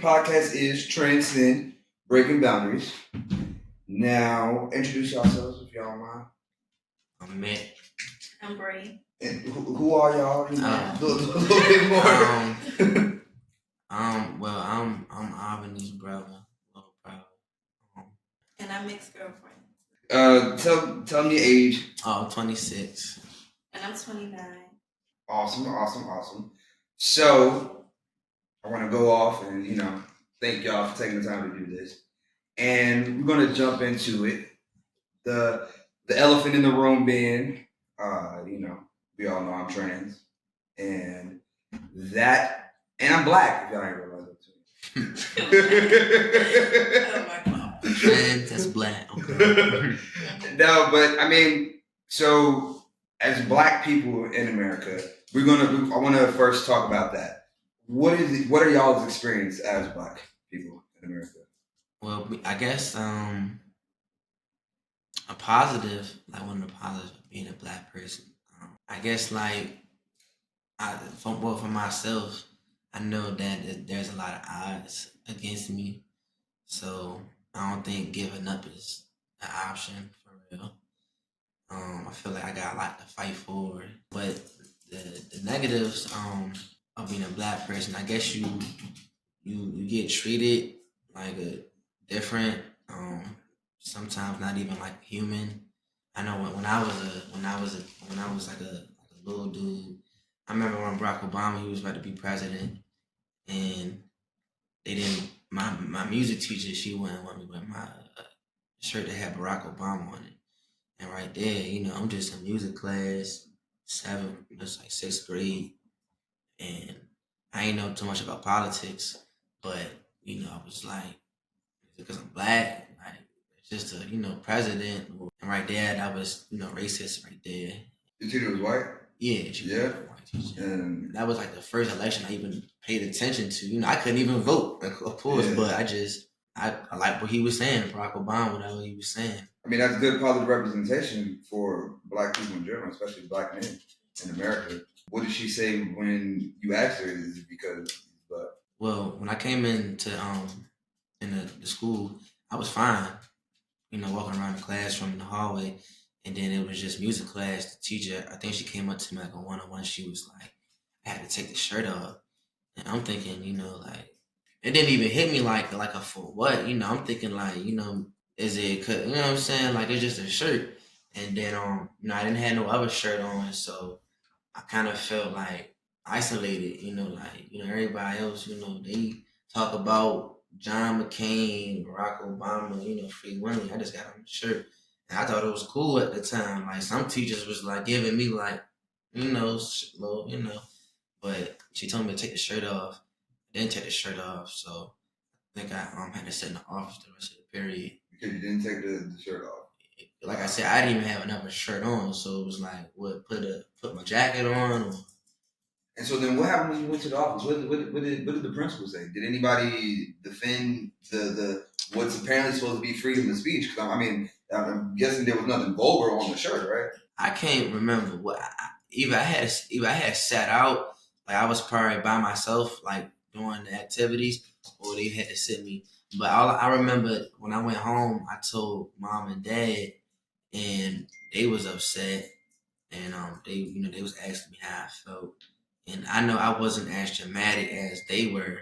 podcast is Transcend Breaking Boundaries. Now, introduce yourselves if y'all mind. I'm Mick. I'm Bree. And who are y'all? A little bit more. Well, I'm Albany's brother, little brother. And I'm Mick's girlfriend. Tell me your age. I'm 26. And I'm 29. Awesome. So, I want to go off and, thank y'all for taking the time to do this. And we're going to jump into it. The elephant in the room being, we all know I'm trans. And I'm black, if y'all ain't realize Oh my God. Trans, that's black. Okay. No, but I mean, so as black people in America, I want to first talk about that. What are y'all's experience as black people in America? Well, I guess a positive, like one of the positives of being a black person. I guess for myself, I know that there's a lot of odds against me, so I don't think giving up is an option for real. I feel like I got a lot to fight for, but the negatives of being a black person, I guess you get treated like a different, sometimes not even like human. I know when I was like a little dude, I remember when Barack Obama, he was about to be president, and they didn't. My music teacher, she wouldn't want me with my shirt that had Barack Obama on it. And right there, I'm just in music class, just like sixth grade, and I ain't know too much about politics, but I was like, because I'm black, like it's just a president, and right there that was racist right there. Your teacher was white? Yeah, she was a white teacher. And that was like the first election I even paid attention to. I couldn't even vote, of course, but I like what he was saying, Barack Obama, whatever he was saying. I mean, that's good positive representation for black people in general, especially black men in America. What did she say when you asked her? Is it because black? Well, when I came into in the school, I was fine, walking around the classroom in the hallway, and then it was just music class. The teacher, I think she came up to me like a one-on-one. She was like, I had to take the shirt off, and I'm thinking, like it didn't even hit me like a for what, I'm thinking like, is it, you know what I'm saying? Like it's just a shirt, and then I didn't have no other shirt on, so I kind of felt like isolated, everybody else, they talk about John McCain, Barack Obama, Free Willy. I just got on the shirt. And I thought it was cool at the time. Like some teachers was like giving me like, but she told me to take the shirt off. I didn't take the shirt off, so I think I had to sit in the office the rest of the period. Because you didn't take the shirt off. Like I said, I didn't even have another shirt on, so it was like, put my jacket on? Or... And so then what happened when you went to the office? What did the principal say? Did anybody defend the what's apparently supposed to be freedom of speech? Because I'm guessing there was nothing vulgar on the shirt, right? I can't remember what. Either I had sat out, like I was probably by myself, like doing the activities, or they had to sit me. But I remember when I went home, I told mom and dad, and they was upset, and they was asking me how I felt, and I know I wasn't as dramatic as they were,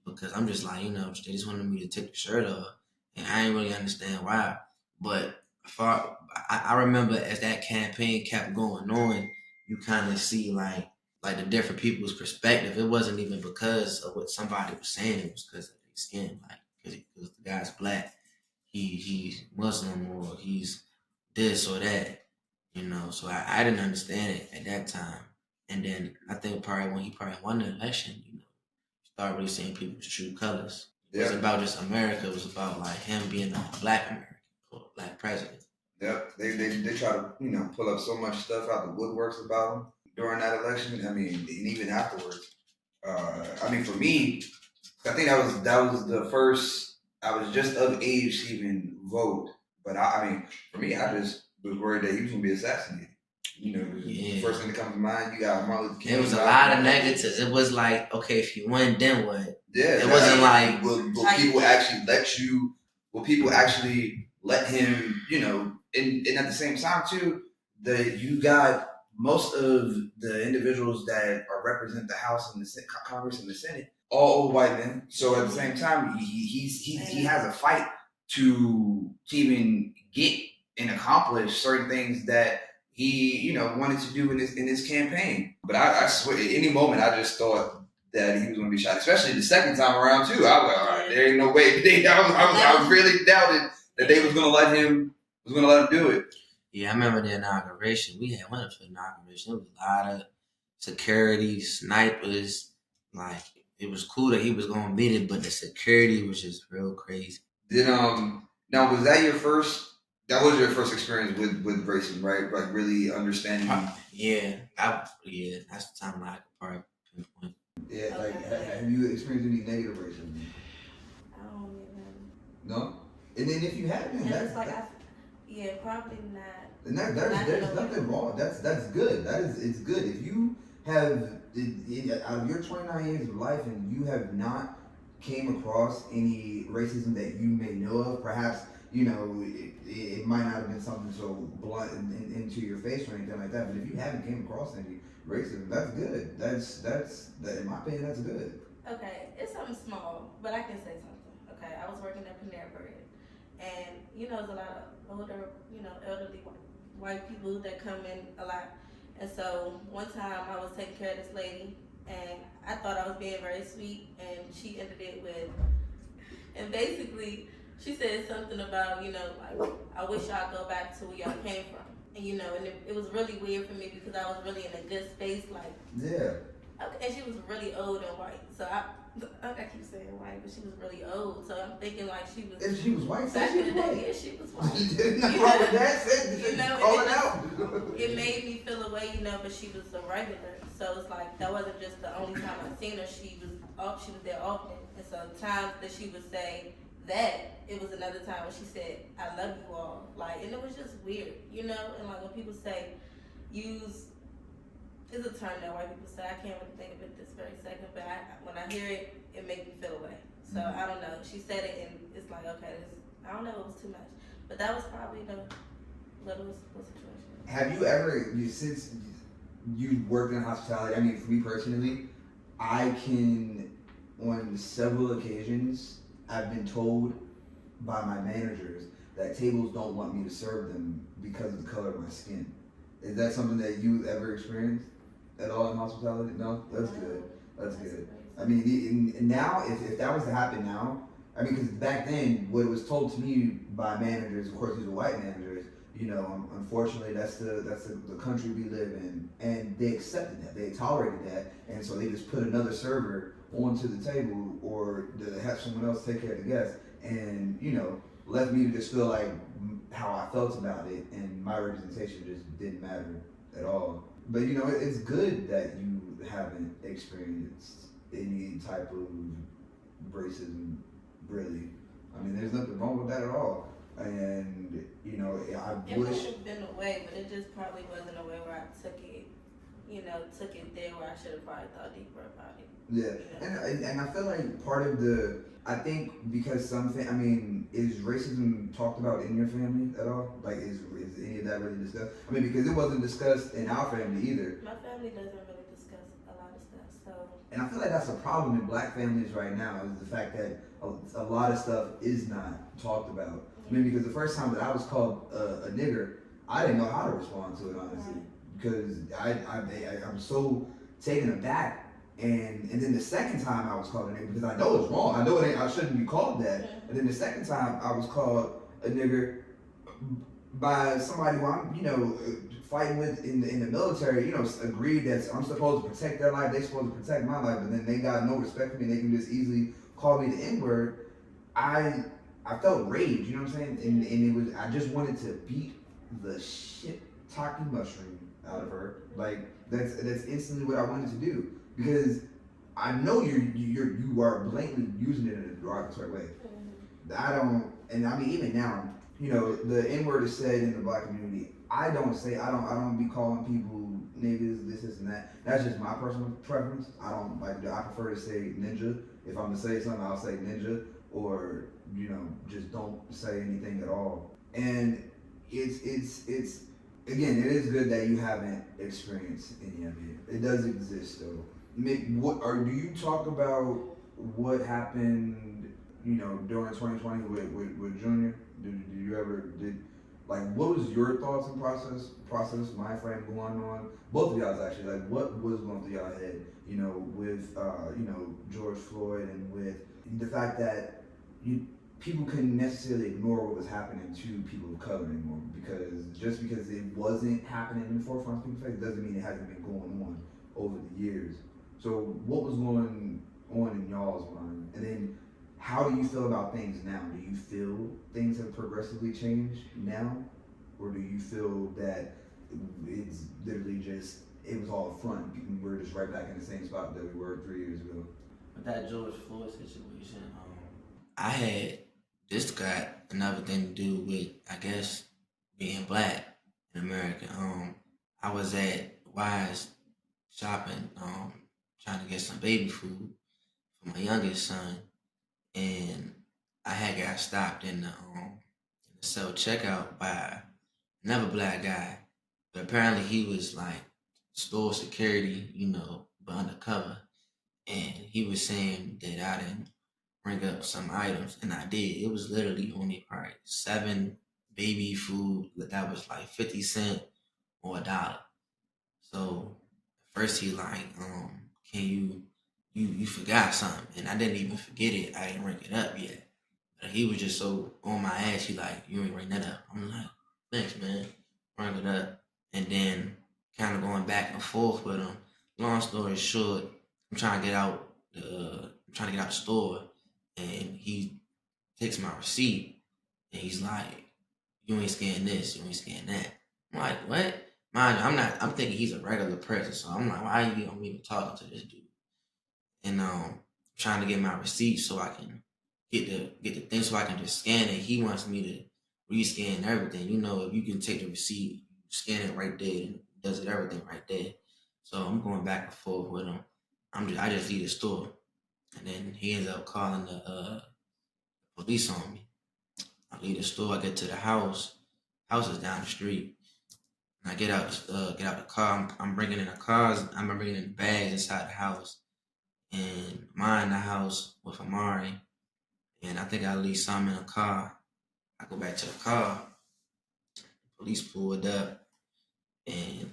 because I'm just like, they just wanted me to take the shirt off, and I didn't really understand why. But I remember as that campaign kept going on, you kind of see like the different people's perspective. It wasn't even because of what somebody was saying; it was because of their skin, like because the guy's black, he's Muslim, or he's this or that, So I didn't understand it at that time, and then I think probably when he won the election, start really seeing people's true colors. It wasn't about just America. It was about like him being a black American or a black president. Yep, they try to pull up so much stuff out the woodworks about him during that election. I mean, and even afterwards. For me, I think that was the first. I was just of age to even vote, but for me, I just was worried that he was gonna be assassinated. The first thing that comes to mind, you got Martin Luther King. There was a lot of negatives. It was like, okay, if you win, then what? Yeah, It wasn't like will people actually let you? Will people actually let him? You know, and at the same time too, that you got most of the individuals that are represent the House and the Congress and the Senate all old white men. So at the same time, he has a fight to even get and accomplish certain things that he wanted to do in his campaign. But I swear, at any moment, I just thought that he was going to be shot, especially the second time around too. I was like, all right, there ain't no way. I was really doubted that they was going to let him do it. Yeah, I remember the inauguration. We went up to the inauguration. There was a lot of security, snipers. Like, it was cool that he was going to beat it, but the security was just real crazy. Did now was that your first? That was your first experience with racism, right? Like really understanding. Yeah, that's the time when I could probably pinpoint. Yeah, like have you experienced any negative racism? I don't even. No, and then if you have, And it's like yeah, probably not. And there's nothing wrong. That's good. It's good. If you have out of your 29 years of life and you have not came across any racism that you may know of, perhaps it might not have been something so blunt into your face or anything like that. But if you haven't came across any racism, that's good. That's in my opinion, that's good. Okay, it's something small, but I can say something. Okay, I was working at Panera Bread, and there's a lot of older, elderly white people that come in a lot. And so one time I was taking care of this lady, and I thought I was being very sweet, and she ended it with, and basically she said something about, like, I wish y'all go back to where y'all came from. And and it was really weird for me because I was really in a good space, like. Yeah. Okay, and she was really old and white, so I keep saying white, but she was really old. So I'm thinking like she was. If she was white, back she in the was day, white. yeah, she was white. Nothing wrong with that. Call it out. It made me feel away, but she was a regular. So it's like that wasn't just the only time I seen her. She was there often, and so times that she would say that, it was another time when she said, "I love you all," like, and it was just weird, and like when people say, use. It's a term that white people say. I can't really think of it this very second, but when I hear it, it makes me feel away. So I don't know. She said it, and it's like, okay, I don't know. It was too much, but that was probably the littlest situation. Have you ever, since you worked in hospitality? I mean, for me personally, I can, on several occasions, I've been told by my managers that tables don't want me to serve them because of the color of my skin. Is that something that you ever experienced at all in hospitality? No? That's good. That's good. I mean, now, if that was to happen now, I mean, because back then, what was told to me by managers, of course, these were white managers, unfortunately, that's the country we live in, and they accepted that, they tolerated that, and so they just put another server onto the table or to have someone else take care of the guests, and left me to just feel like how I felt about it, and my representation just didn't matter at all. But it's good that you haven't experienced any type of racism, really. I mean, there's nothing wrong with that at all. And I wish wish. It would have been a way, but it just probably wasn't a way where I took it there where I should have probably thought deeper about it. Yeah, and I feel like part of I think because is racism talked about in your family at all? Like, is any of that really discussed? I mean, because it wasn't discussed in our family either. My family doesn't really discuss a lot of stuff, so. And I feel like that's a problem in black families right now, is the fact that a lot of stuff is not talked about. Mm-hmm. I mean, because the first time that I was called a nigger, I didn't know how to respond to it, honestly. Right. Because I'm so taken aback. And then the second time I was called a nigger, because I know it's wrong. I know I shouldn't be called that. And then the second time I was called a nigger by somebody who I'm, fighting with in the military, agreed that I'm supposed to protect their life, they're supposed to protect my life, but then they got no respect for me, they can just easily call me the N-word. I felt rage, you know what I'm saying? And it was, I just wanted to beat the shit talking mushroom out of her. Like, that's instantly what I wanted to do. Because I know you are blatantly using it in a derogatory way. Mm-hmm. I mean, even now, you know, the N word is said in the black community. I don't be calling people niggas, this, and that. That's just my personal preference. I don't like, I prefer to say ninja. If I'm to say something, I'll say ninja, or, you know, just don't say anything at all. And it's, again, it is good that you haven't experienced any of it. It does exist though. Do you talk about what happened, you know, during 2020 with Junior? Did you ever like, what was your thoughts and process mind frame going on? Both of y'all's actually, like, what was going through y'all head, you know, with you know, George Floyd, and with the fact that you people couldn't necessarily ignore what was happening to people of color anymore, because just because it wasn't happening in the forefront of people's face doesn't mean it hasn't been going on over the years. So what was going on in y'all's mind? And then how do you feel about things now? Do you feel things have progressively changed now? Or do you feel that it's literally just, it was all a front, and we're just right back in the same spot that we were 3 years ago? With that George Floyd situation, I had, this got another thing to do with, I guess, being black in America. I was at Wise shopping, trying to get some baby food for my youngest son, and I had got stopped in the self checkout by another black guy, but apparently he was like store security, you know, but undercover, and he was saying that I didn't bring up some items, and I did. It was literally only probably 7 baby food that was like 50 cents or $1. So first he like, can you forgot something, and I didn't even forget it. I didn't bring it up yet. But he was just so on my ass. He like, you ain't bring that up. I'm like, thanks, man. Bring it up, and then kind of going back and forth with him. Long story short, I'm trying to get out the store, and he takes my receipt, and he's like, you ain't scanning this, you ain't scanning that. I'm like, what? Mind you, I'm thinking he's a regular person, so I'm like, why are you even talking to this dude? And trying to get my receipt so I can get the thing so I can just scan it. He wants me to rescan everything. You know, if you can take the receipt, scan it right there, and it does it everything right there. So I'm going back and forth with him. I just leave the store, and then he ends up calling the police on me. I leave the store, I get to the house. House is down the street. And I get out the car. I'm bringing in the cars. I'm bringing in the bags inside the house, and mine in the house with Amari. And I think I leave some in the car. I go back to the car. Police pulled up, and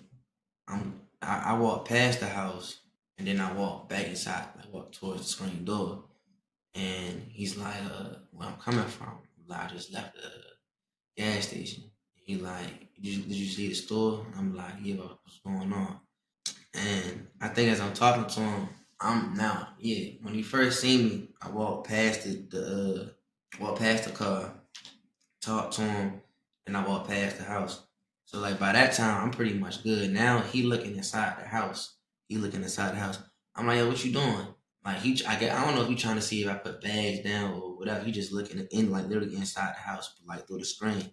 I walk past the house, and then I walk back inside. I walk towards the screen door, and he's like, "Where I'm coming from?" Like, I just left the gas station. He like, did you see the store? I'm like, yeah, what's going on? And I think as I'm talking to him, when he first seen me, I walked past the car, talked to him, and I walked past the house. So like by that time, I'm pretty much good. Now he looking inside the house. I'm like, yo, what you doing? Like I don't know if he trying to see if I put bags down or whatever. He just looking in, like literally inside the house, like through the screen.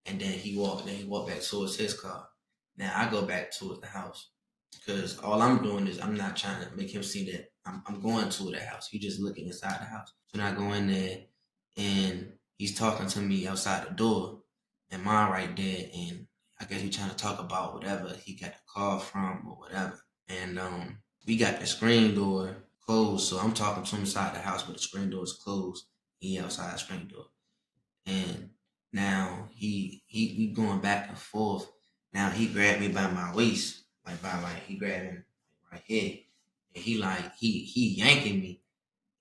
And then he walked back towards his car. Now I go back towards the house, because all I'm doing is I'm not trying to make him see that I'm going to the house. He just looking inside the house. So then I go in there, and he's talking to me outside the door, and mine right there, and I guess he's trying to talk about whatever he got the call from or whatever. And we got the screen door closed, so I'm talking to him inside the house, but the screen door is closed. He outside the screen door, and now he going back and forth. Now he grabbed me by my waist, he grabbed me right here, and he yanking me,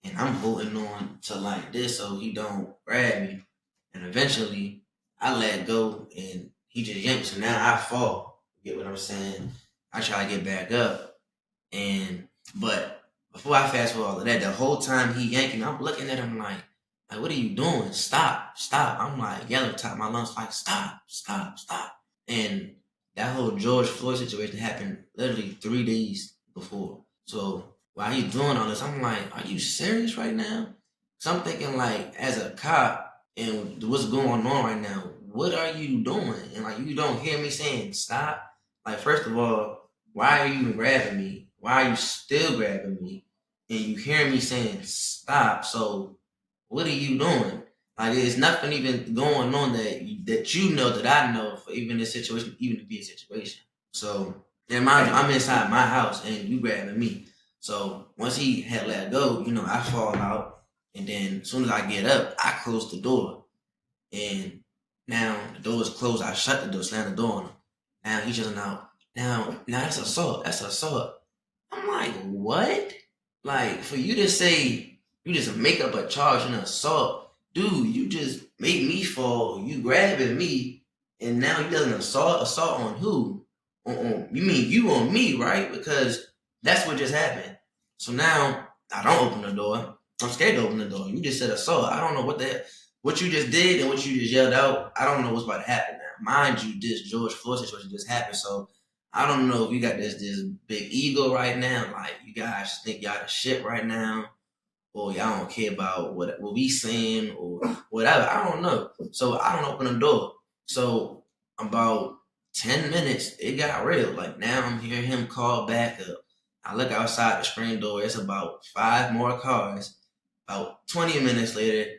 and I'm holding on to like this so he don't grab me, and eventually I let go, and he just yanks, and now I fall. You get what I'm saying? I try to get back up, but before I fast forward all of that, the whole time he yanking, I'm looking at him like, what are you doing? Stop. I'm like yelling top of my lungs, like, stop. And that whole George Floyd situation happened literally 3 days before. So while he's doing all this, I'm like, are you serious right now? So I'm thinking, like, as a cop, and what's going on right now? What are you doing? And like, you don't hear me saying stop. Like, first of all, why are you even grabbing me? Why are you still grabbing me? And you hear me saying stop. So what are you doing? Like, there's nothing even going on that you know that I know for even this situation, even to be a situation. So, and mind you, I'm inside my house and you grabbing me. So once he had let go, I fall out, and then as soon as I get up, I close the door, and now the door is closed. I shut the door, slam the door on him. Now he's just out. Now that's assault. That's assault. I'm like, what? Like, for you to say you just make up a charge and assault, dude, you just made me fall. You grabbing me, and now you doing assault. Assault on who? You mean you on me, right? Because that's what just happened. So now I don't open the door. I'm scared to open the door. You just said assault. I don't know what you just did and what you just yelled out. I don't know what's about to happen now. Mind you, this George Floyd situation just happened, so I don't know if you got this big ego right now, like you guys think y'all the shit right now, or y'all don't care about what we saying or whatever. I don't know. So I don't open the door. So about 10 minutes, it got real. Like, now I'm hearing him call back up. I look outside the screen door. It's about 5 more cars. About 20 minutes later,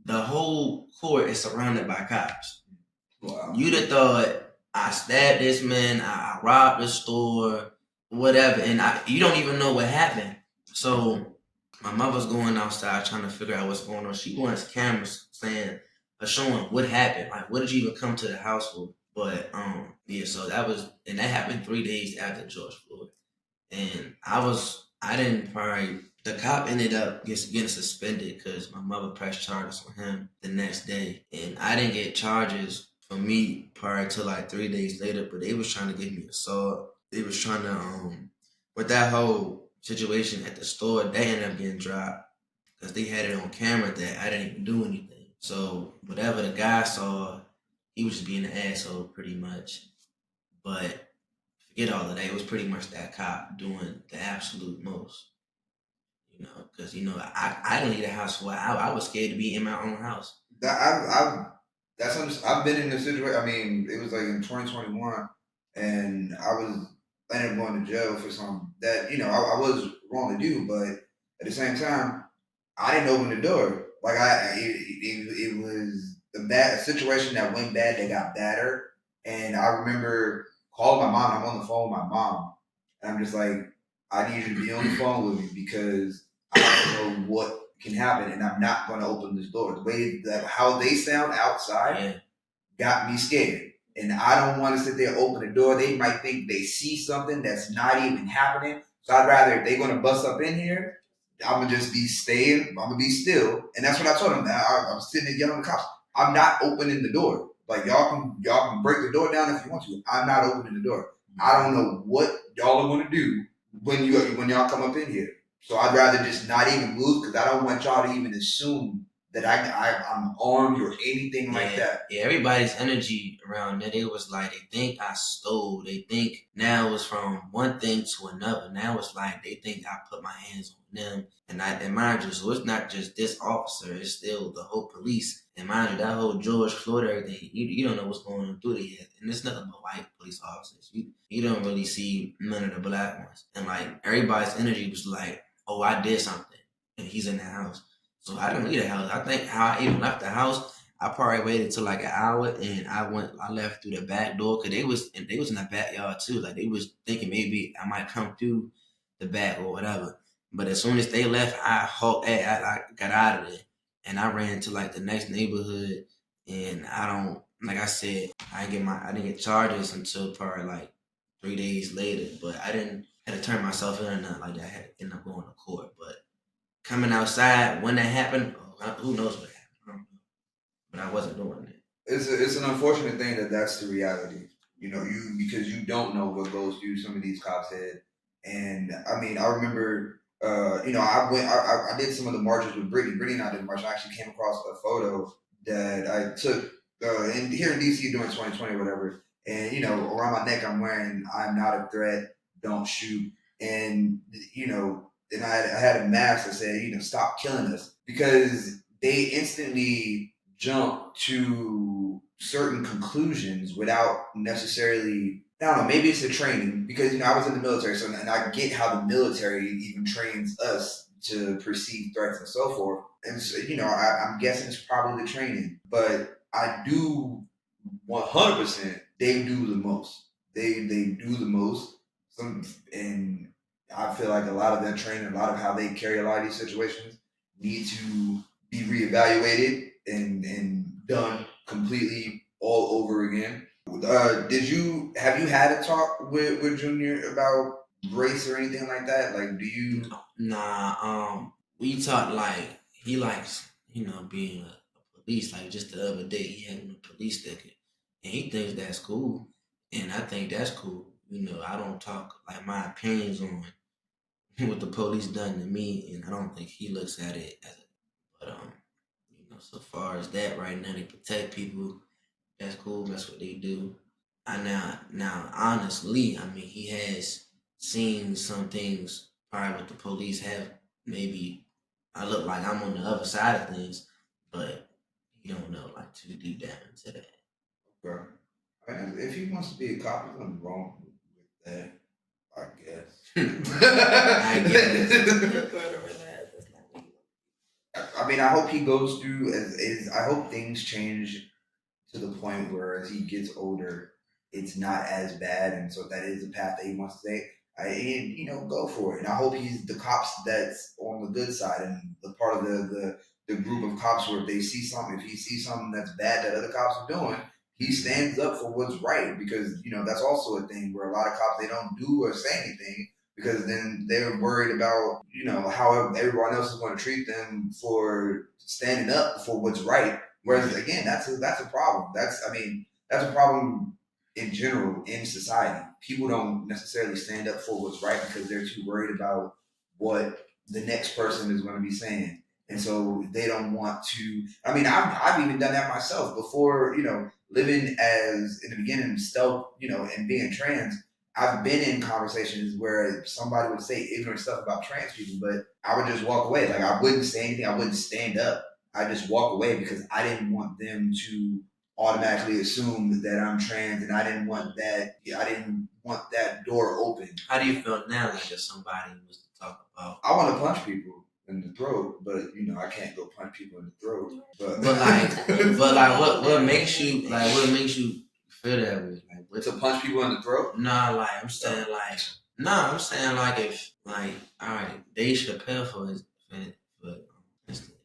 the whole court is surrounded by cops. Wow. You'd have thought I stabbed this man, I robbed the store, whatever, and you don't even know what happened. So my mother's going outside trying to figure out what's going on. She wants cameras showing what happened. Like, what did you even come to the house for? But yeah, so that happened 3 days after George Floyd. And the cop ended up getting suspended because my mother pressed charges on him the next day. And I didn't get charges for me prior to like 3 days later, but they was trying to give me assault. They was trying to, with that whole situation at the store, they ended up getting dropped because they had it on camera that I didn't even do anything. So whatever the guy saw, he was just being an asshole pretty much. But forget all of that. It was pretty much that cop doing the absolute most. Because I didn't leave the house for I was scared to be in my own house. I've been in the situation. I mean, it was like in 2021, and I ended up going to jail for something that I was wrong to do, but at the same time, I didn't open the door. Like it was a situation that went bad. That got badder, and I remember calling my mom. I'm on the phone with my mom, and I'm just like, I need you to be on the phone with me because I don't know what can happen, and I'm not going to open this door. The way that how they sound outside got me scared, and I don't want to sit there and open the door. They might think they see something that's not even happening. So I'd rather if they're going to bust up in here, I'm gonna just be staying. I'm gonna be still, and that's what I told them. I'm sitting there yelling at the cops. I'm not opening the door. Like y'all can break the door down if you want to. I'm not opening the door. I don't know what y'all are gonna do when y'all come up in here. So I'd rather just not even move because I don't want y'all to even assume that I'm armed or anything like that. Yeah, everybody's energy around there, they was like, they think I stole. They think now it's from one thing to another. Now it's like they think I put my hands on them. And mind you, so it's not just this officer, it's still the whole police. And mind you, that whole George Floyd, everything, you don't know what's going on through their head. And it's nothing but white police officers. You don't really see none of the black ones. And like, everybody's energy was like, oh, I did something. And he's in the house. So I didn't leave the house. I think how I even left the house, I probably waited till like an hour, and I left through the back door because they was in the backyard too. Like, they was thinking maybe I might come through the back or whatever. But as soon as they left, I got out of there, and I ran to like the next neighborhood. And like I said, I didn't get charges until probably like 3 days later. But I didn't had to turn myself in or nothing like that. I had to end up going to court, but coming outside when that happened, who knows what happened? I don't know. But I wasn't doing it. It's an unfortunate thing that's the reality. Because you don't know what goes through some of these cops' head. And I mean, I remember, I did some of the marches with Brittany. Brittany and I did a march. I actually came across a photo that I took here in DC during 2020 or whatever. And around my neck, I'm wearing "I'm not a threat, don't shoot," and and I had a mask that said, stop killing us, because they instantly jump to certain conclusions without necessarily, I don't know, maybe it's the training, because I was in the military, so and I get how the military even trains us to perceive threats and so forth. And so, I'm guessing it's probably the training, but I do 100%. They do the most. They do the most. And I feel like a lot of that training, a lot of how they carry a lot of these situations, need to be reevaluated and done completely all over again. Have you had a talk with Junior about race or anything like that? Like, do you? Nah, we talked like he likes, being a police. Like just the other day, he had a police ticket, and he thinks that's cool, and I think that's cool. I don't talk like my opinions on what the police done to me, and I don't think he looks at it as a. But so far as that, right now they protect people. That's cool. That's what they do. I now honestly, I mean, he has seen some things probably what the police have. Maybe I look like I'm on the other side of things, but he don't know like too deep down into that. Okay. And if he wants to be a cop, there's nothing wrong with that, I guess. I guess. I mean, I hope he goes through I hope things change to the point where as he gets older, it's not as bad, and so if that is the path that he wants to take, go for it. And I hope he's the cops that's on the good side and the part of the group of cops where if they see something, if he sees something that's bad that other cops are doing, he stands up for what's right, because that's also a thing where a lot of cops, they don't do or say anything because then they're worried about how everyone else is going to treat them for standing up for what's right. Whereas again, that's a problem. That's a problem in general in society. People don't necessarily stand up for what's right because they're too worried about what the next person is going to be saying. And so they don't want to. I mean, I've even done that myself before. Living as in the beginning stealth, and being trans. I've been in conversations where somebody would say ignorant stuff about trans people, but I would just walk away. Like I wouldn't say anything. I wouldn't stand up. I just walk away because I didn't want them to automatically assume that I'm trans, and I didn't want that. I didn't want that door open. How do you feel now? Like if somebody was to talk about, I want to punch people in the throat, but I can't go punch people in the throat. But what makes you feel that way? Like what to punch people in the throat? Nah, I'm saying if all right, Dave Chappelle for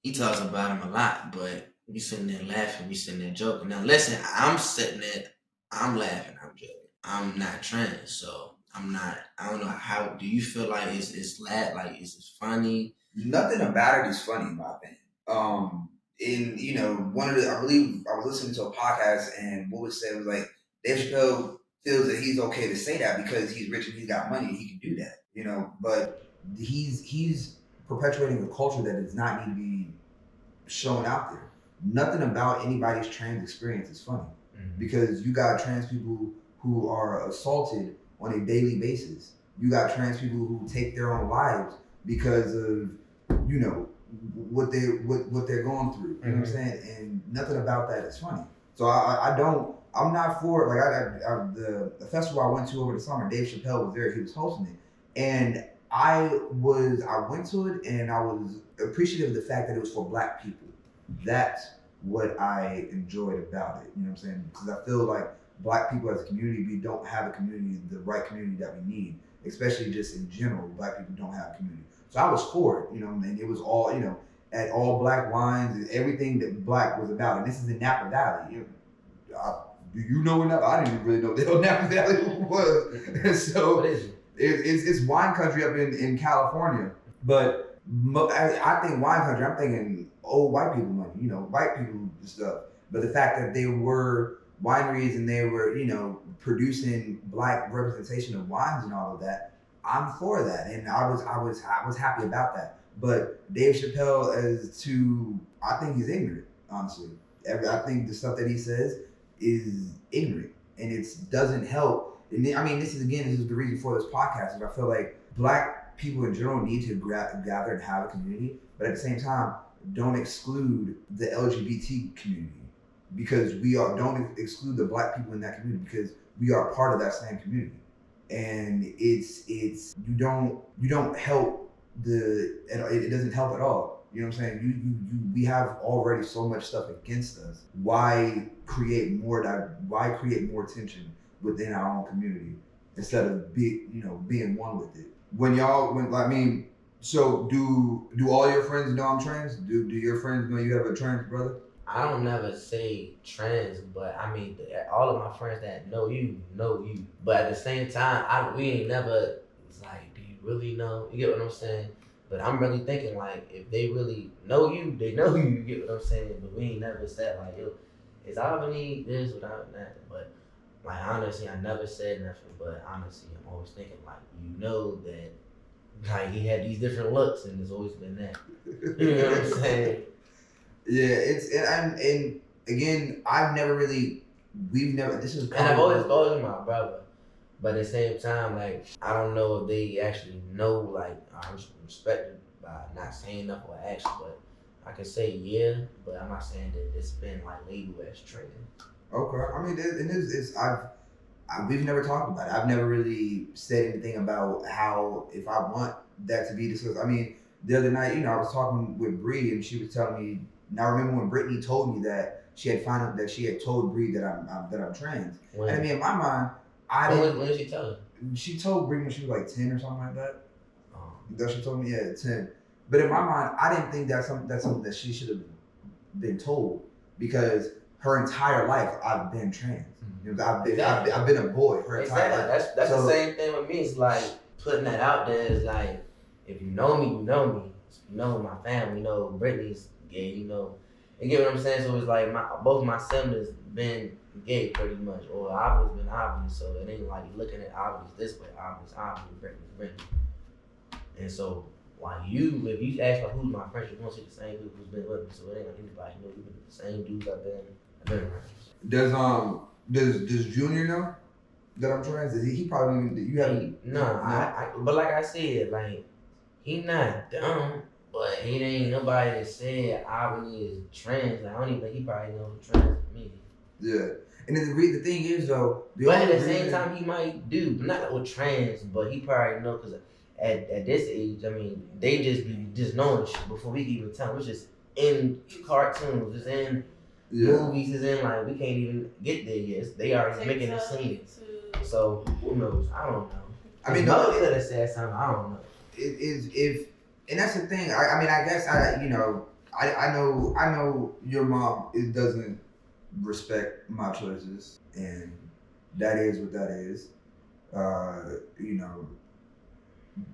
he talks about him a lot, but we sitting there laughing, we sitting there joking. Now listen, I'm sitting there, I'm laughing, I'm joking. I'm not trans, so I'm not. I don't know. How do you feel like it's is it funny? Nothing about it is funny, in my opinion. I believe I was listening to a podcast, and what was said was like Dave Chappelle feels that he's okay to say that because he's rich and he's got money, he can do that, but he's perpetuating a culture that does not need to be shown out there. Nothing about anybody's trans experience is funny, because you got trans people who are assaulted on a daily basis. You got trans people who take their own lives because of what they're going through. You know what I'm saying? And nothing about that is funny. So I'm not for the festival I went to over the summer. Dave Chappelle was there. He was hosting it, and I went to it, and I was appreciative of the fact that it was for Black people. That's what I enjoyed about it. You know what I'm saying? Because I feel like Black people as a community, we don't have the right community that we need, especially just in general. Black people don't have a community. So I was for it, and it was all, at all Black wines and everything that Black was about. And this is in Napa Valley. Do you know Napa? I didn't even really know what the hell Napa Valley was. So it's wine country up in California. But I think wine country, I'm thinking old white people money, white people stuff. But the fact that they were wineries and they were, producing Black representation of wines and all of that, I'm for that, and I was happy about that. But Dave Chappelle, I think he's ignorant, honestly. I think the stuff that he says is ignorant, and it doesn't help. And this is the reason for this podcast. Is I feel like Black people in general need to gather and have a community, but at the same time, don't exclude the LGBT community, because we are don't exclude the black people in that community, because we are part of that same community. And it's you don't help it doesn't help at all. You know what I'm saying? You we have already so much stuff against us. Why create more tension within our own community instead of being one with it? So do all your friends know I'm trans? Do your friends know you have a trans brother? I don't never say trans, but I mean all of my friends that know you. But at the same time, we ain't never. It's like, do you really know? You get what I'm saying? But I'm really thinking like, if they really know you, they know you. You get what I'm saying? But we ain't never said like, yo, is Albany this without that? But like honestly, I never said nothing. But honestly, I'm always thinking like, you know that like he had these different looks, and it's always been that. You know what I'm saying? Yeah, and again, we've never. This is. And I've always called him my brother, but at the same time, like I don't know if they actually know. Like I'm respected by not saying nothing or action, but I can say yeah, but I'm not saying that it's been like labeled as trans. Okay, I mean, we've never talked about it. I've never really said anything about how, if I want that to be discussed. I mean, the other night, I was talking with Bree, and she was telling me. Now, I remember when Brittany told me that she had found out that she had told Bree that I'm trans. When? And I mean, in my mind, When did she tell her? She told Bree when she was like 10 or something like that. Oh. That she told me, yeah, 10. But in my mind, I didn't think that's something that she should have been told, because her entire life I've been trans. Exactly. I've been a boy her entire life. That's the same thing with me. It's like putting that out there is like, if you know me, you know me. You know my family, you know Brittany's gay, you know. You get what I'm saying? So it's like both my siblings been gay pretty much, or I've been obvious. So it ain't like looking at obvious this way, obvious, Brittany. And so like if you ask like who's my friend, you're gonna see the same dude who's been with me. So it ain't like anybody know we've been the same dudes I've been around. Does Junior know that I'm trans? He probably you haven't. No, but like I said, like he not dumb. But it ain't nobody that said Albany is trans. Like, I don't even think he probably knows what trans means. Yeah. And then the thing is, though... But at the same time, he might do. Not with trans, but he probably know, because at this age, I mean, they just be just knowing shit before we can even tell them. It's just in cartoons, it's in movies, it's in, like, we can't even get there yet. They already making the scene. So, who knows? I don't know. I mean, no, could have said something. I don't know. And that's the thing. I guess I know your mom doesn't respect my choices, and that is what that is.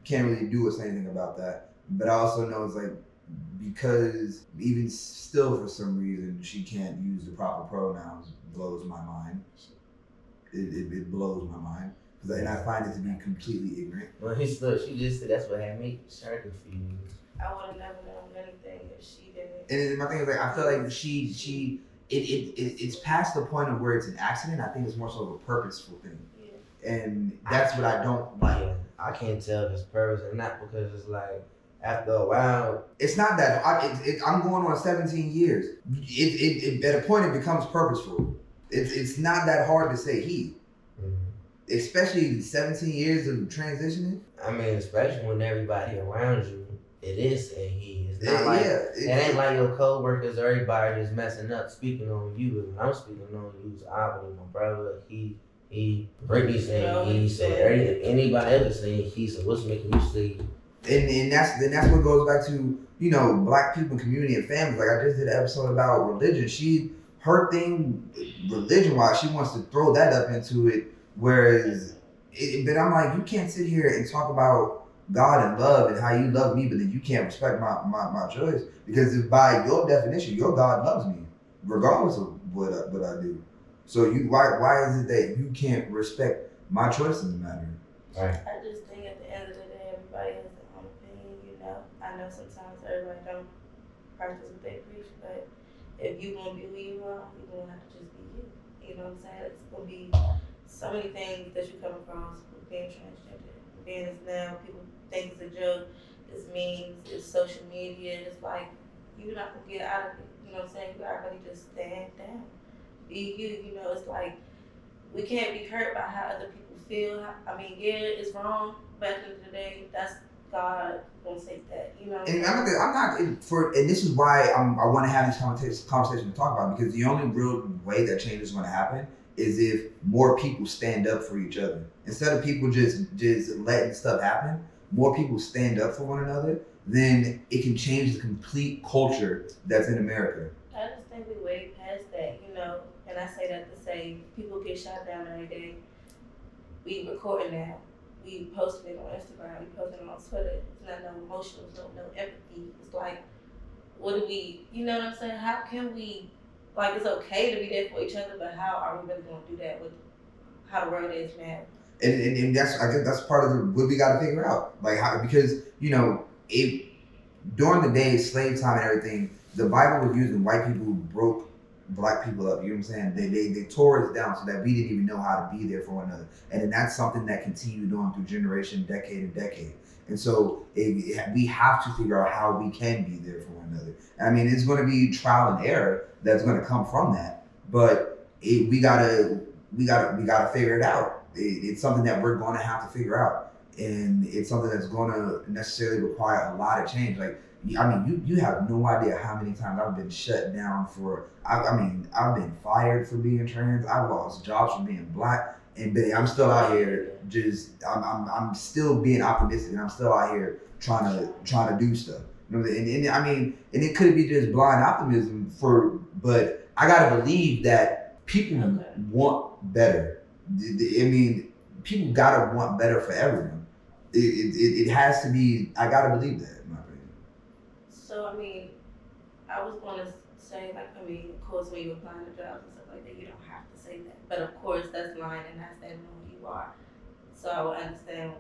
Can't really do or say anything about that. But I also know it's like, because even still for some reason she can't use the proper pronouns, blows my mind. It blows my mind. And I find it to be completely ignorant. Well, she just said that's what had me her confused. I would have never known anything if she didn't. And my thing is, like, I feel like it's past the point of where it's an accident. I think it's more so of a purposeful thing. Yeah. And that's what I don't like. Yeah, I can't tell if it's purpose or not, because it's like, after a while, it's not that. I'm going on 17 years. At a point it becomes purposeful. It's not that hard to say he. Especially 17 years of transitioning. I mean, especially when everybody around you, it is saying he. It's not like, it ain't like your co-workers or everybody just messing up, speaking on you. And I'm speaking on you, so obviously my brother, he, Brittany saying he, so anybody else saying he, so what's making you say? And that's what goes back to, black people, community, and families. Like, I just did an episode about religion. Her thing, religion-wise, she wants to throw that up into it. Whereas, but I'm like, you can't sit here and talk about God and love and how you love me, but then you can't respect my choice. Because if by your definition, your God loves me, regardless of what I do. So why is it that you can't respect my choice in the matter? Right. I just think at the end of the day, everybody has their own opinion. I know sometimes everybody don't practice what they preach, but if you want to be who you are, you're going to have to just be you. You know what I'm saying? It's going to be so many things that you come across with being transgender. Being this now, people think it's a joke, it's memes, it's social media, it's like you're not gonna get out of it. You know what I'm saying? You gotta really just stand down. Be you. You know, it's like we can't be hurt by how other people feel. I mean, yeah, it's wrong, but at the end of the day, that's God gonna take that. You know what I'm And saying? I'm not and this is why I want to have this conversation to talk about, because the only real way that change is going to happen is if more people stand up for each other. Instead of people just letting stuff happen, more people stand up for one another, then it can change the complete culture that's in America. I just think we way past that, you know. And I say that to say people get shot down every day. We recording now. We posting it on Instagram. We posting it on Twitter. It's not no emotions, no empathy. It's like, what do we? You know what I'm saying? How can we? Like, it's okay to be there for each other, but how are we really gonna do that with how the world is now? And that's, I think that's part of what we got to figure out, like how, because it during the day, slave time and everything, the Bible was used and white people broke black people up. You know what I'm saying? They tore us down so that we didn't even know how to be there for one another. And then that's something that continued on through generation, decade, and decade. And so we have to figure out how we can be there for one another. I mean, it's going to be trial and error that's going to come from that, but we gotta figure it out. It's something that we're going to have to figure out, and it's something that's going to necessarily require a lot of change. Like, I mean, you have no idea how many times I've been shut down for. I mean, I've been fired for being trans. I've lost jobs for being black, and I'm still out here. I'm still being optimistic, and I'm still out here trying to do stuff. You know, and I mean, and it could be just blind optimism but I gotta believe that people want better. I mean, people gotta want better for everyone. It has to be. I gotta believe that, in my opinion. So I mean, I was gonna say, like, I mean, of course, when you're applying to jobs and stuff like that, you don't have to say that. But of course, that's lying, and that's that who you are. So I would understand.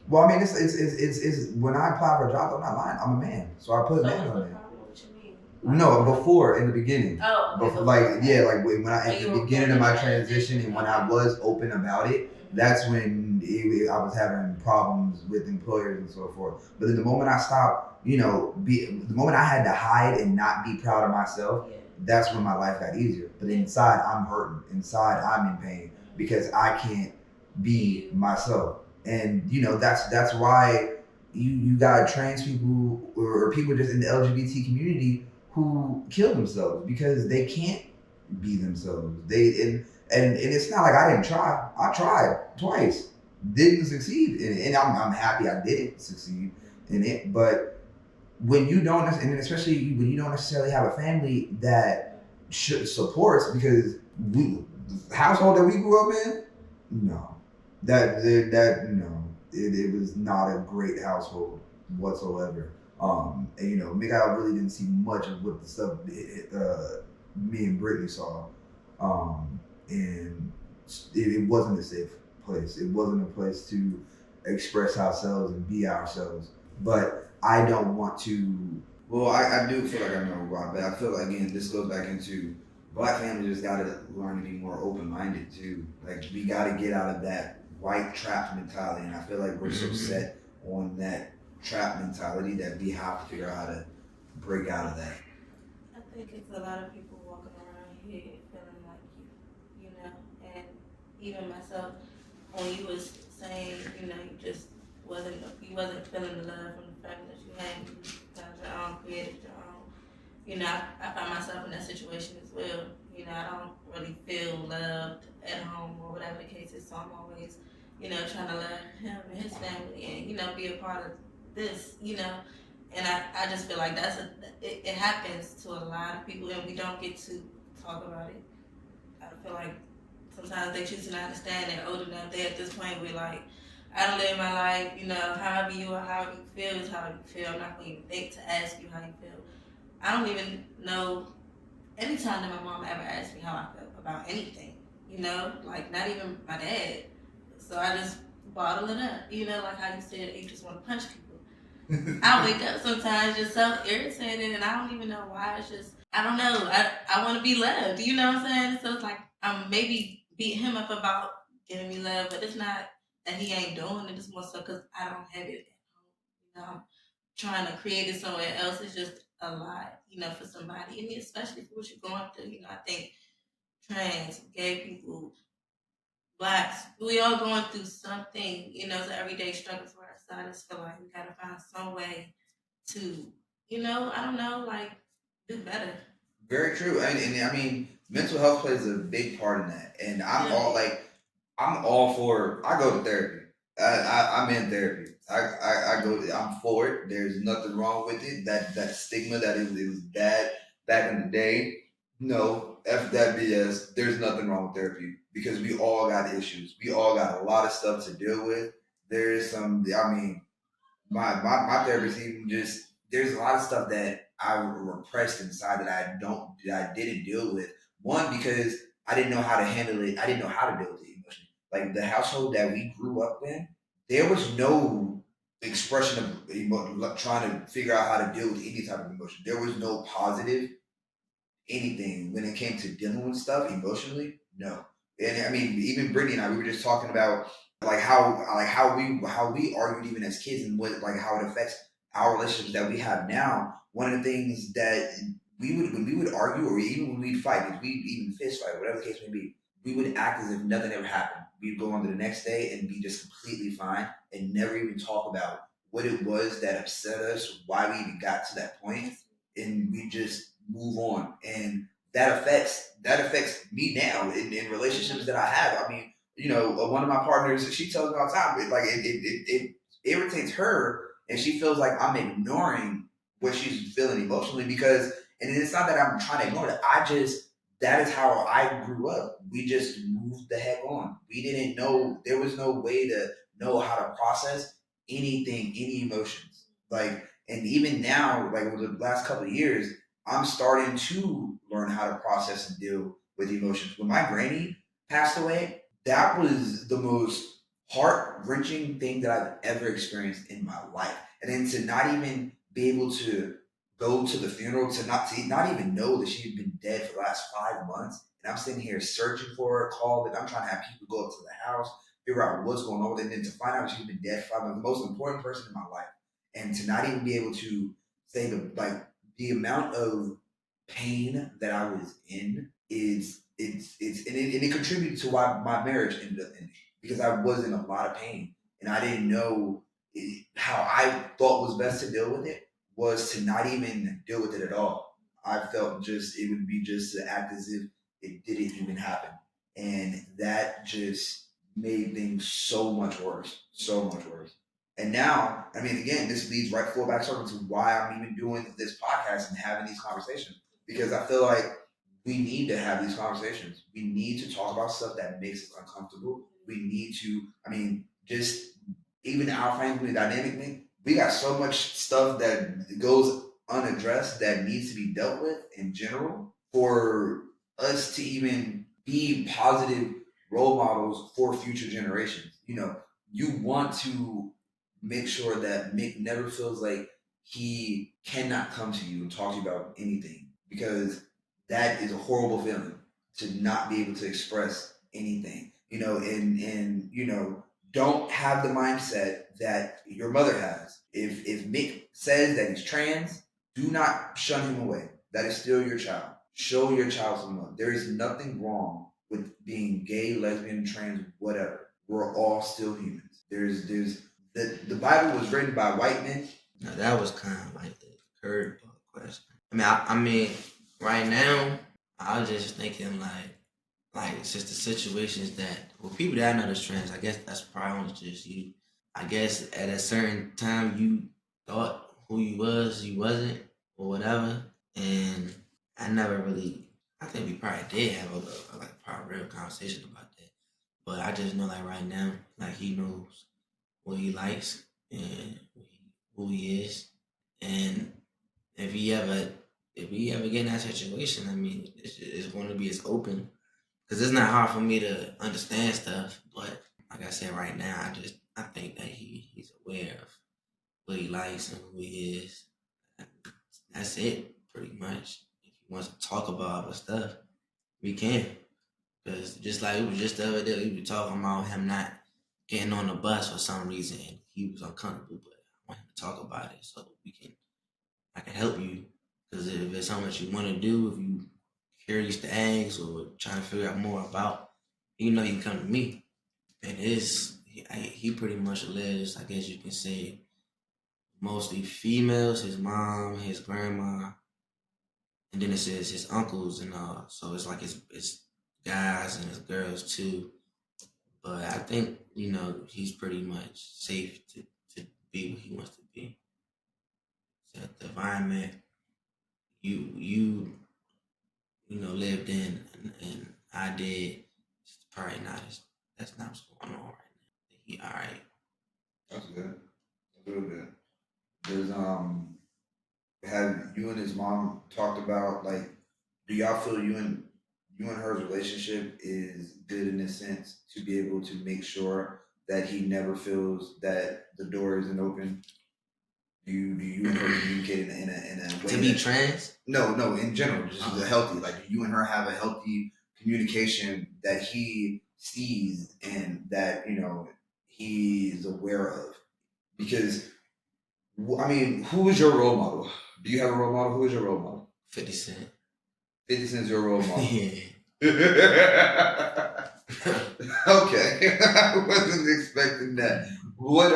Well, I mean, it's when I apply for jobs, I'm not lying. I'm a man, so I put So man what's on the there. problem? What you mean? No, before, in the beginning. Oh, okay, Before, like, yeah, like when I When at you the were beginning of my going through that transition, and when I transition. was open about it, that's when I was having problems with employers and so forth. But then the moment I stopped, the moment I had to hide and not be proud of myself, Yeah. that's when my life got easier. But inside, I'm hurting. Inside, I'm in pain because I can't be myself. And that's why you got trans people or people just in the LGBT community who kill themselves because they can't be themselves. And it's not like I didn't try. I tried twice, didn't succeed, and I'm happy I didn't succeed in it. But when you don't, and especially when you don't necessarily have a family that supports, because the household that we grew up in, no, no, it was not a great household whatsoever. And Miguel really didn't see much of what the stuff me and Brittany saw. And it wasn't a safe place. It wasn't a place to express ourselves and be ourselves. But I don't want to. Well, I do feel like I know why, but I feel like, again, this goes back into black families just gotta learn to be more open minded too. Like, we gotta get out of that white trap mentality, and I feel like we're so set on that trap mentality that we have to figure out how to break out of that. I think it's a lot of people walking around here feeling like you know, and even myself, when you was saying, you wasn't feeling the love from the family that you had, you found your own, created your own. I find myself in that situation as well. I don't really feel loved at home or whatever the case is, so I'm always, trying to love him and his family and, be a part of this, and I just feel like it happens to a lot of people and we don't get to talk about it. I feel like sometimes they choose to not understand. They're old enough. They at this point we're like, I don't live my life, however you or however you feel is how you feel. I'm not going to even think to ask you how you feel. I don't even know anytime that my mom ever asked me how I felt about anything, like not even my dad. So I just bottle it up, like how you said you just want to punch people. I wake up sometimes just so irritated and I don't even know why. It's just, I don't know. I want to be loved, you know what I'm saying? So it's like I'm maybe beating him up about giving me love, but it's not that he ain't doing it. It's more so because I don't have it at home. I'm trying to create it somewhere else. It's just a lot, for somebody, and especially for what you're going through. I think trans, gay people, blacks, we all going through something, it's an everyday struggle for us. So I just feel like we gotta find some way to, I don't know, like do better. Very true. And I mean, mental health plays a big part in that. And I'm all for. I go to therapy. I'm in therapy. I go. I'm for it. There's nothing wrong with it. That stigma that it was bad back in the day. No, f that BS. There's nothing wrong with therapy because we all got issues. We all got a lot of stuff to deal with. There is some. I mean, my therapist even just there's a lot of stuff that I repressed inside that I didn't deal with. One because I didn't know how to handle it. I didn't know how to deal with the emotion. Like the household that we grew up in, there was no expression of trying to figure out how to deal with any type of emotion. There was no positive anything when it came to dealing with stuff emotionally. No, and I mean even Brittany and I, we were just talking about how we argued even as kids and what like how it affects our relationships that we have now. One of the things that we would when we would argue or even when we'd fight, if we even fist fight, whatever the case may be, we would act as if nothing ever happened. We'd go on to the next day and be just completely fine and never even talk about what it was that upset us, why we even got to that point, and we just move on. And that affects me now in relationships that I have. I mean, one of my partners, she tells me all the time, it irritates her, and she feels like I'm ignoring what she's feeling emotionally because, and it's not that I'm trying to ignore it. That is how I grew up. We just moved the heck on. We didn't know, there was no way to know how to process anything, any emotions. Like, and even now, like over the last couple of years, I'm starting to learn how to process and deal with emotions. When my granny passed away, that was the most heart wrenching thing that I've ever experienced in my life. And then to not even be able to go to the funeral, to not even know that she had been dead for the last 5 months. And I'm sitting here searching for her, calling, I'm trying to have people go up to the house, figure out what's going on with it, and then to find out she's been dead for 5 months, the most important person in my life. And to not even be able to say the amount of pain that I was in is it contributed to why my marriage ended up ending because I was in a lot of pain and I didn't know how I thought was best to deal with it was to not even deal with it at all. I felt just it would be just to act as if it didn't even happen, and that just made things so much worse, so much worse. And now, I mean, again, this leads right full back circle to why I'm even doing this podcast and having these conversations because I feel like we need to have these conversations. We need to talk about stuff that makes us uncomfortable. We need to, I mean, just even our family dynamic thing, we got so much stuff that goes unaddressed that needs to be dealt with in general for us to even be positive role models for future generations. You want to make sure that Mick never feels like he cannot come to you and talk to you about anything because that is a horrible feeling to not be able to express anything. Don't have the mindset that your mother has. If Mick says that he's trans, do not shun him away. That is still your child. Show your child some love. There is nothing wrong with being gay, lesbian, trans, whatever. We're all still humans. There's the Bible was written by white men. Now that was kind of like the curveball question. I mean, right now, I was just thinking like it's just the situations that people that I know that's trans. I guess that's probably just you. I guess at a certain time you thought who you was, you wasn't, or whatever, and I never really. I think we probably did have probably real conversation about that, but I just know like right now, like he knows what he likes and who he is, and if he ever get in that situation, I mean, it's going to be as open because it's not hard for me to understand stuff. But like I said, right now, I think that he's aware of what he likes and who he is. That's it, pretty much. If he wants to talk about other stuff, we can. Because just like it was just the other day, we were talking about him not getting on the bus for some reason, and he was uncomfortable. But I want him to talk about it so I can help you Because if it's something that you want to do, if you curious to ask or trying to figure out more about, you know, you can come to me. And he pretty much lives, I guess you can say, mostly females, his mom, his grandma, and then it says his uncles and all. So it's like it's guys and it's girls too. But I think, you know, he's pretty much safe to be what he wants to be. So the environment you know lived in and I did, it's probably not as that's not what's going on right now. He all right. That's good. That's real good. Does have you and his mom talked about, like, do y'all feel you and her relationship is good in a sense to be able to make sure that he never feels that the door isn't open? Do you and her communicate in a way To be that, trans, no, in general, just as a healthy, like, do you and her have a healthy communication that he sees and that, you know, he's aware of? Because I mean, who is your role model? Do you have a role model? Who is your role model? 50 Cent. 50 Cent's your role model. Yeah. Okay, I wasn't expecting that. What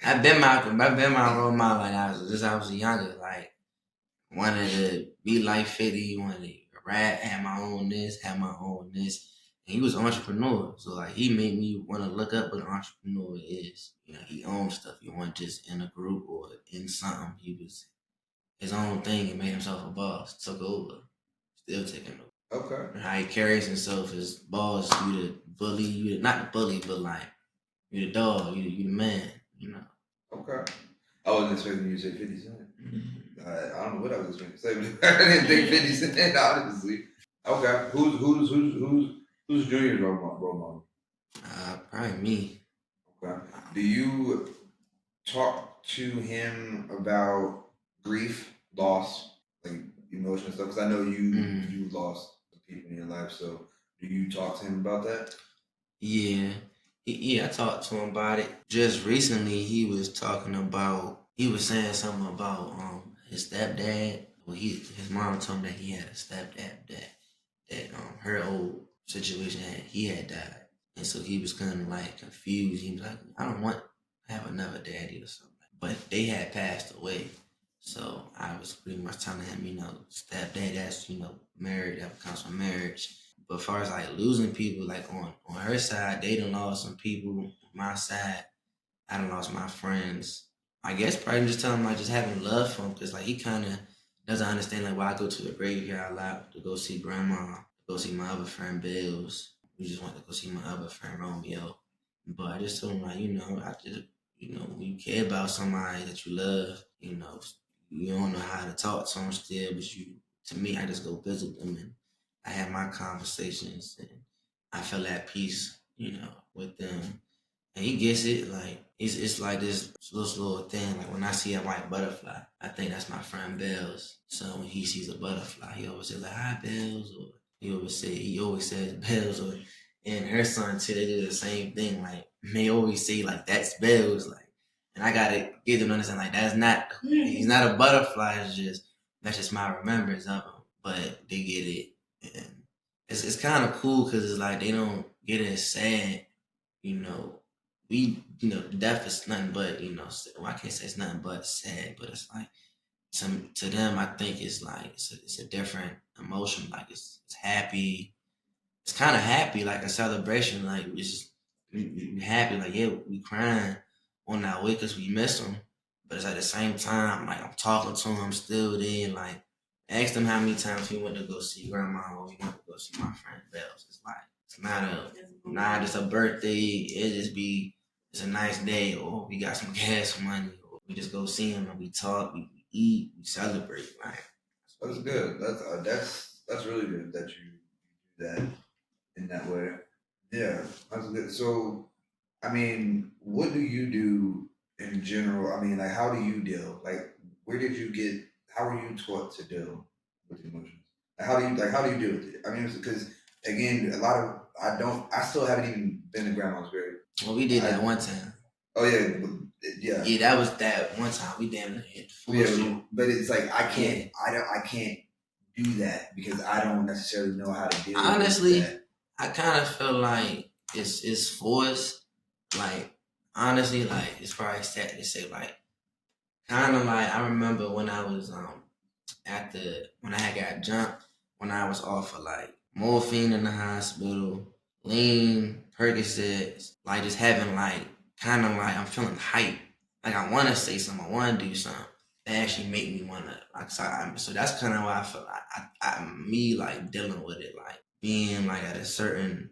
I've been my role model like I was younger. Like wanted to be like 50, wanted to rap, have my own this, have my own this. And he was an entrepreneur. So like he made me want to look up what an entrepreneur is. You know, he owned stuff. He wasn't just in a group or in something. He was his own thing and made himself a boss, took over, still taking over. okay? And how he carries himself as boss, you the bully, you the, not the bully, but like you the dog, you the man, you know. Okay. I wasn't expecting you to say 50 Cent. Mhm. I don't know what I was expecting to say, but I didn't think 50 Cent, honestly. Okay. Who's Junior's role model? Probably me. Okay. Do you talk to him about grief, loss, like emotional stuff? Because I know you lost some people in your life, so do you talk to him about that? Yeah. Yeah, I talked to him about it. Just recently he was talking about he was saying something about his stepdad. Well his mom told him that he had a stepdad that her old situation he had died. And so he was kind of like confused. He was like, I don't want to have another daddy or something. But they had passed away. So I was pretty much telling him, you know, stepdad, that's, you know, married, that comes from marriage. But as far as like losing people, like on her side, they done lost some people. On my side, I done lost my friends. I guess probably just telling him like just having love for him because like he kind of doesn't understand like why I go to the graveyard a lot to go see grandma, to go see my other friend Bills. We just went to go see my other friend Romeo. But I just told him like, you know, I just, you know, when you care about somebody that you love, you know, you don't know how to talk to them still, but you, to me, I just go visit them and I have my conversations and I feel at peace, you know, with them. And he gets it, like it's like this little thing. Like when I see a white butterfly, I think that's my friend Bells. So when he sees a butterfly, he always says like "Hi Bells," or he always says Bells, or and her son too. They do the same thing. Like they always say like that's Bells, like, and I gotta get them to understand like that's not he's not a butterfly. It's just that's just my remembrance of him. But they get it, and it's kind of cool because it's like they don't get as sad, you know, you know, death is nothing but, you know, well, I can't say it's nothing but sad, but it's like, to them, I think it's like, it's a different emotion. Like, it's happy. It's kind of happy, like a celebration. Like, it's just, we happy. Like, yeah, we crying on that way because we miss them. But it's at the same time, like, I'm talking to him still there. Like, asked him how many times he went to go see grandma or he went to go see my friend Bells. It's like, it's not just a birthday. It just be it's a nice day, or we got some gas money, or we just go see him and we talk, we eat, we celebrate. Like That's good. That's really good that you do that in that way. Yeah, that's good. So, I mean, what do you do in general? I mean, like, how do you deal? Like, where did you get? How were you taught to deal with emotions? How do you deal with it? I mean, because again, a lot of I still haven't even been to grandma's grave. well, we did I, that one time. oh yeah, Yeah. Yeah, that was that one time we damn near hit the full Yeah, shoot. but it's like I can't do that because I don't necessarily know how to deal Honestly, with that. I kind of feel like it's forced. Like honestly, like it's probably sad to say, like kind of like I remember when I was when I had got jumped, when I was off of like morphine in the hospital, lean, Percocets, like just having like kind of like I'm feeling hype, like I want to say something, I want to do something. That actually make me want to like so that's kind of why I feel like me like dealing with it, like being like at a certain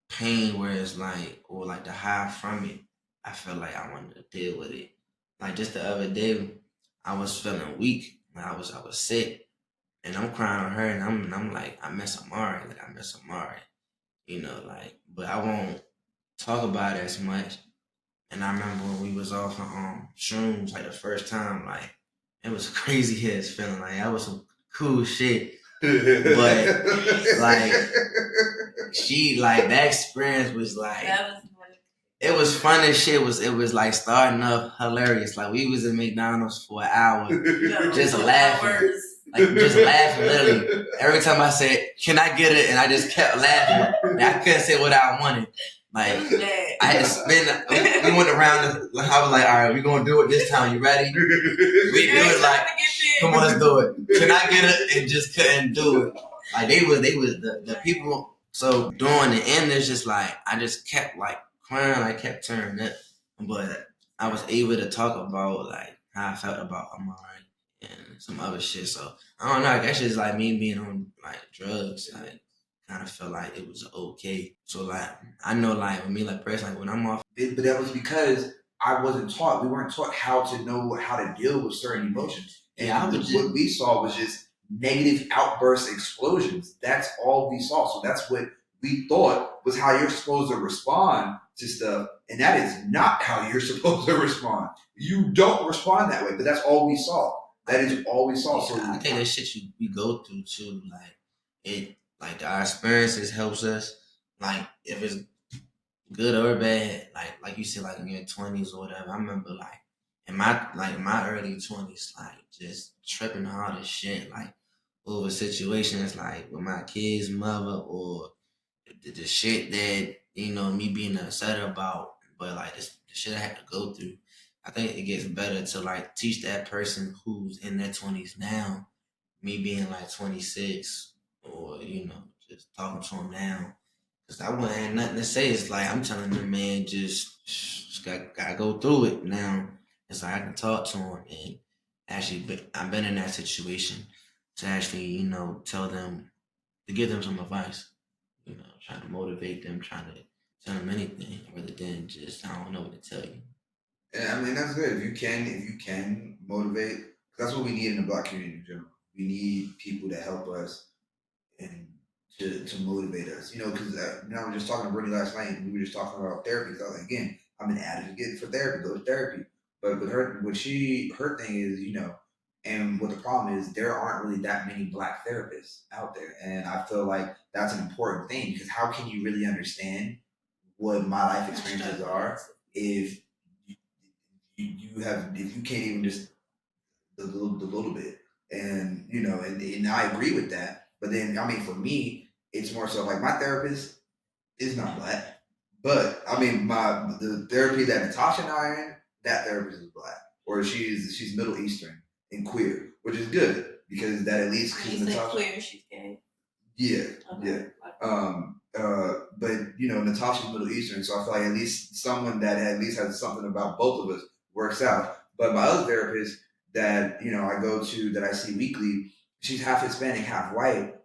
pain where it's like or like the high from it. I feel like I wanted to deal with it. Like just the other day, I was feeling weak. Like I was sick, and I'm crying on her, and I'm like I miss Amari, like I miss Amari, you know, like. But I won't talk about it as much. And I remember when we was off on shrooms, like the first time, like it was crazy ass feeling. Like that was some cool shit. But like she like that experience was like That was funny. it was fun as shit. It was like starting up hilarious. Like we was in McDonald's for an hour, just laughing, like just laughing. Literally, every time I said, "Can I get it?" and I just kept laughing. And I couldn't say what I wanted. Like I had spent. We went around. I was like, "All right, we gonna do it this time. You ready?" We do it like, "Come on, let's do it." Can I get it? And just couldn't do it. Like they was the people. So during the end, it's just like I just kept like crying. I kept turning up, but I was able to talk about like how I felt about Amari and some other shit. So I don't know. I guess it's like me being on like drugs. I kind of felt like it was okay. So like I know like with me like personally like, when I'm off. But that was because I wasn't taught. We weren't taught how to know how to deal with certain emotions. And Yeah, I was what we saw was just negative outburst explosions. That's all we saw. So that's what we thought was how you're supposed to respond to stuff. And that is not how you're supposed to respond. You don't respond that way. But that's all we saw. That is all we saw. So I think that shit we go through too, like it, like our experiences helps us. Like if it's good or bad, like you said, like in your 20s or whatever. I remember like in my early 20s, like just tripping hard as shit, like over situations like with my kid's mother or the shit that me being upset about, but like the shit I had to go through. I think it gets better to like teach that person who's in their 20s now, me being like 26, or just talking to them now, because I wouldn't have nothing to say. It's like I'm telling them, man, just gotta go through it now. It's like I can talk to them, and actually, I've been in that situation to actually, tell them to give them some advice. Trying to motivate them, trying to tell them anything rather than just I don't know what to tell you. and I mean that's good. If you can motivate, that's what we need in the black community in general. We need people to help us and to motivate us. Because I was just talking to Brittany last night, and we were just talking about therapy. So I was like, again, I'm an advocate for therapy. Go to therapy. But with her, her thing is, and what the problem is, there aren't really that many black therapists out there, and I feel like that's an important thing because how can you really understand what my life experiences are if if you can't even just the little bit, and and I agree with that. But then I mean, for me, it's more so like my therapist is not black, but I mean the therapy that Natasha and I are in, that therapist is black, or she's Middle Eastern and queer, which is good because that at least You said Natasha, queer, she's gay. yeah, Okay. yeah. But Natasha's Middle Eastern, so I feel like at least someone that at least has something about both of us works out. But my other therapist that I go to that I see weekly, she's half Hispanic, half white,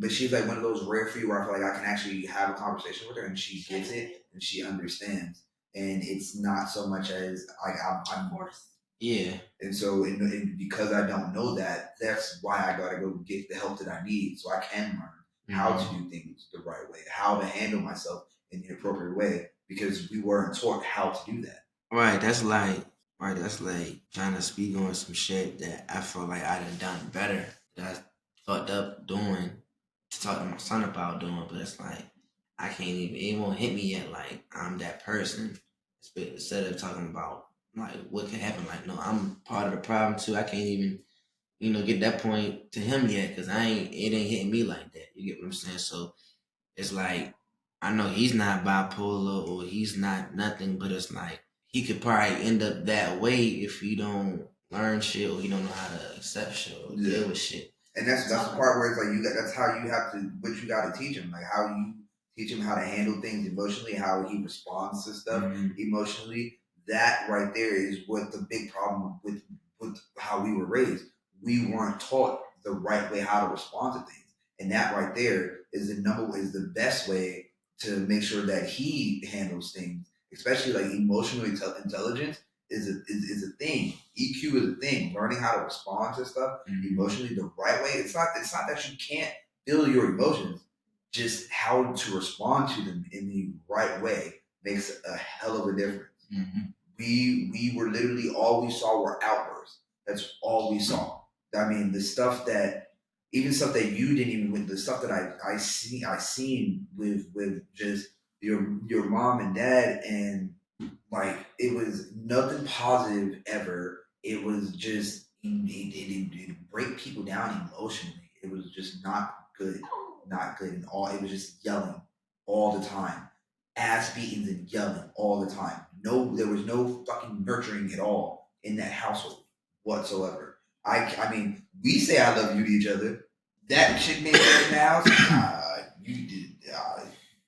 but she's like one of those rare few where I feel like I can actually have a conversation with her and she gets it and she understands, and it's not so much as like I'm Of course. Yeah. and so, and because I don't know that, that's why I gotta go get the help that I need so I can learn how to do things the right way, how to handle myself in the appropriate way, because we weren't taught how to do that. Right. That's like trying to speak on some shit that I feel like I done better that I fucked up doing to talk to my son about doing, but it's like I can't even it won't hit me yet like I'm that person. Instead of talking about like what can happen. Like, no, I'm part of the problem too. I can't even, get that point to him yet because it ain't hitting me like that. You get what I'm saying? So it's like I know he's not bipolar or he's not nothing, but it's like he could probably end up that way if he don't learn shit or he don't know how to accept shit or deal with shit. And that's the part where it's like that's how you have to what you got to teach him, like how you teach him how to handle things emotionally, how he responds to stuff emotionally. That right there is what the big problem with how we were raised. We weren't taught the right way how to respond to things, and that right there is the best way to make sure that he handles things, especially like emotional intelligence is a thing. EQ is a thing. Learning how to respond to stuff emotionally the right way. It's not that you can't feel your emotions, just how to respond to them in the right way makes a hell of a difference. We were literally all we saw were outbursts. That's all we saw. I mean, the stuff that even stuff that you didn't even with the stuff that I seen with just your mom and dad, and like it was nothing positive ever. It was just it break people down emotionally. It was just not good, and all it was just yelling all the time, ass beatings and yelling all the time. No, there was no fucking nurturing at all in that household whatsoever. I mean, we say I love you to each other. That shit made it in the house. You did.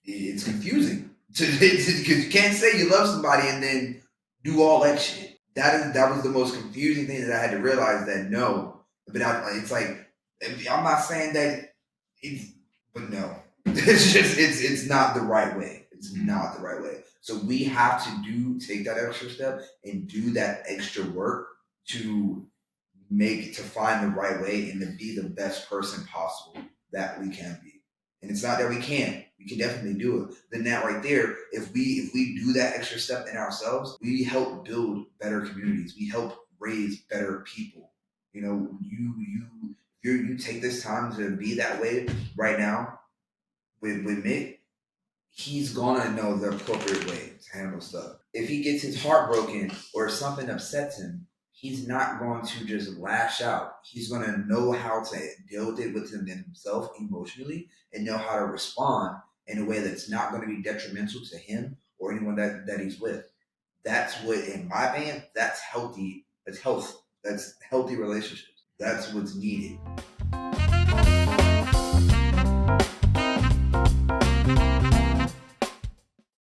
It's confusing because you can't say you love somebody and then do all that shit. That was the most confusing thing that I had to realize. That no, but it's like I'm not saying that it's, but no, it's not the right way. It's not the right way. So we have to take that extra step and do that extra work to find the right way and to be the best person possible that we can be. And it's not that we can't. We can definitely do it. Then that right there, if we do that extra step in ourselves, we help build better communities. We help raise better people. You take this time to be that way right now with Mick. He's gonna know the appropriate way to handle stuff. If he gets his heart broken or if something upsets him, he's not going to just lash out. He's going to know how to deal with it within himself emotionally and know how to respond in a way that's not going to be detrimental to him or anyone that he's with. That's what, in my opinion, that's healthy. That's health. That's healthy relationships. That's what's needed.